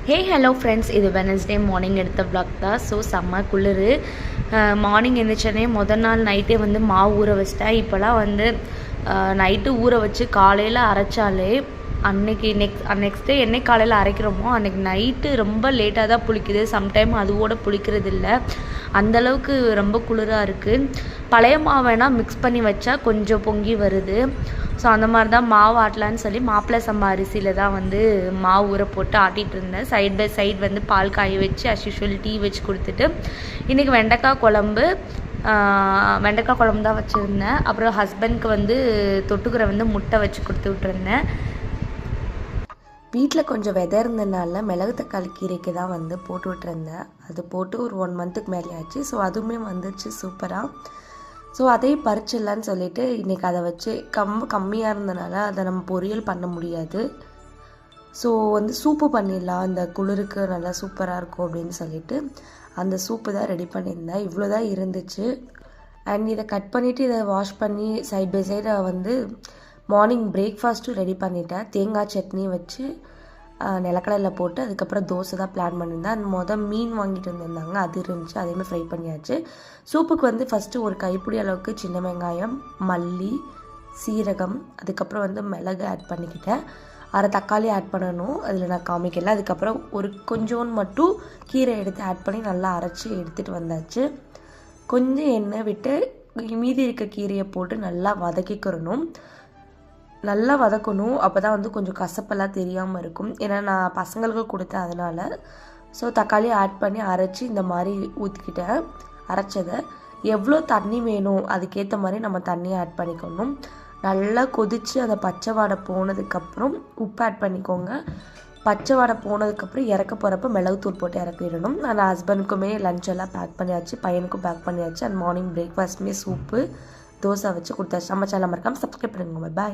Hello friends, இது Wednesday morning எடுத்த vlog தான். ஸோ செம்ம குளிர். மார்னிங் எழுந்திரிச்சோடனே நாள் நைட்டே வந்து மாவு ஊற வச்சிட்டேன். இப்போலாம் வந்து நைட்டு ஊற வச்சு காலையில் அரைச்சாலே அன்னைக்கு நெக்ஸ்ட் டே என்னைக்கு காலையில் அரைக்கிறோமோ அன்றைக்கி நைட்டு ரொம்ப லேட்டாக தான் புளிக்குது. சம்டைம் அதுவோட புளிக்கிறது இல்லை, அந்தளவுக்கு ரொம்ப குளிராக இருக்குது. பழைய மாவு வேணால் மிக்ஸ் பண்ணி வச்சா கொஞ்சம் பொங்கி வருது. ஸோ அந்த மாதிரி தான் மாவு ஆட்டலான்னு சொல்லி மாப்பிள்ளை சம்பா அரிசியில் தான் வந்து மாவு ஊற போட்டு ஆட்டிகிட்டு இருந்தேன். சைட் பை சைட் வந்து பால் காய வச்சு அஸ்யூஷுவல் டீ வச்சு கொடுத்துட்டு இன்றைக்கி வெண்டைக்காய் குழம்பு தான் வச்சுருந்தேன். அப்புறம் ஹஸ்பண்ட்க்கு வந்து தொட்டுக்கிற வந்து முட்டை வச்சு கொடுத்து விட்டுருந்தேன். வீட்டில் கொஞ்சம் வெதை இருந்ததுனால மிளகு தக்காளி கீரைக்கு தான் வந்து போட்டு விட்டுருந்தேன். அது போட்டு ஒரு 1 மந்த்துக்கு மேலே ஆச்சு. ஸோ அதுவுமே வந்துச்சு சூப்பராக. ஸோ அதையும் பறிச்சிடலான்னு சொல்லிவிட்டு இன்றைக்கி அதை வச்சு கம்மியாக இருந்தனால அதை நம்ம பொரியல் பண்ண முடியாது. ஸோ வந்து சூப்பு பண்ணிடலாம், அந்த குளிருக்கு நல்லா சூப்பராக இருக்கும் அப்படின்னு சொல்லிட்டு அந்த சூப்பு தான் ரெடி பண்ணியிருந்தேன். இவ்வளோ தான் இருந்துச்சு. அண்ட் இதை கட் பண்ணிவிட்டு இதை வாஷ் பண்ணி சைட் பை சைடை வந்து மார்னிங் பிரேக்ஃபாஸ்ட்டும் ரெடி பண்ணிட்டேன். தேங்காய் சட்னி வச்சு நிலக்கடலில் போட்டு அதுக்கப்புறம் தோசை தான் பிளான் பண்ணியிருந்தேன். அந்த மீன் வாங்கிட்டு வந்திருந்தாங்க, அது இருந்துச்சு, அதையுமே ஃப்ரை பண்ணியாச்சு. சூப்புக்கு வந்து ஃபஸ்ட்டு ஒரு கைப்பிடி அளவுக்கு சின்ன வெங்காயம், மல்லி, சீரகம், அதுக்கப்புறம் வந்து மிளகு ஆட் பண்ணிக்கிட்டேன். அரை தக்காளி ஆட் பண்ணணும், அதில் நான் காமிக்கல. அதுக்கப்புறம் ஒரு கொஞ்சோன்னு மட்டும் கீரை எடுத்து ஆட் பண்ணி நல்லா அரைச்சி எடுத்துகிட்டு வந்தாச்சு. கொஞ்சம் எண்ணெய் விட்டு மீதி இருக்க கீரையை போட்டு நல்லா வதக்கிக்கிறணும். நல்லா வதக்கணும், அப்போ தான் வந்து கொஞ்சம் கசப்பெல்லாம் தெரியாமல் இருக்கும். ஏன்னா நான் பசங்களுக்கு கொடுத்தேன் அதனால். ஸோ தக்காளி ஆட் பண்ணி அரைச்சி இந்த மாதிரி ஊற்றிக்கிட்டேன். அரைச்சதை எவ்வளோ தண்ணி வேணும் அதுக்கேற்ற மாதிரி நம்ம தண்ணியை ஆட் பண்ணிக்கணும். நல்லா கொதித்து அந்த பச்சை வாடை போனதுக்கப்புறம் உப்பு ஆட் பண்ணிக்கோங்க. பச்சை வாடை போனதுக்கப்புறம் இறக்க போகிறப்ப மிளகுத்தூள் போட்டு இறக்கிடணும். நான் ஹஸ்பண்டுக்குமே லஞ்ச் எல்லாம் பேக் பண்ணியாச்சு, பையனுக்கும் பேக் பண்ணியாச்சு. அண்ட் மார்னிங் பிரேக்ஃபாஸ்ட்டுமே சூப்பு தோசை வச்சு கொடுத்தாச்சு. நம்ம சேனல் மறக்காமல் சப்ஸ்கிரைப் பண்ணுங்க. பாய்.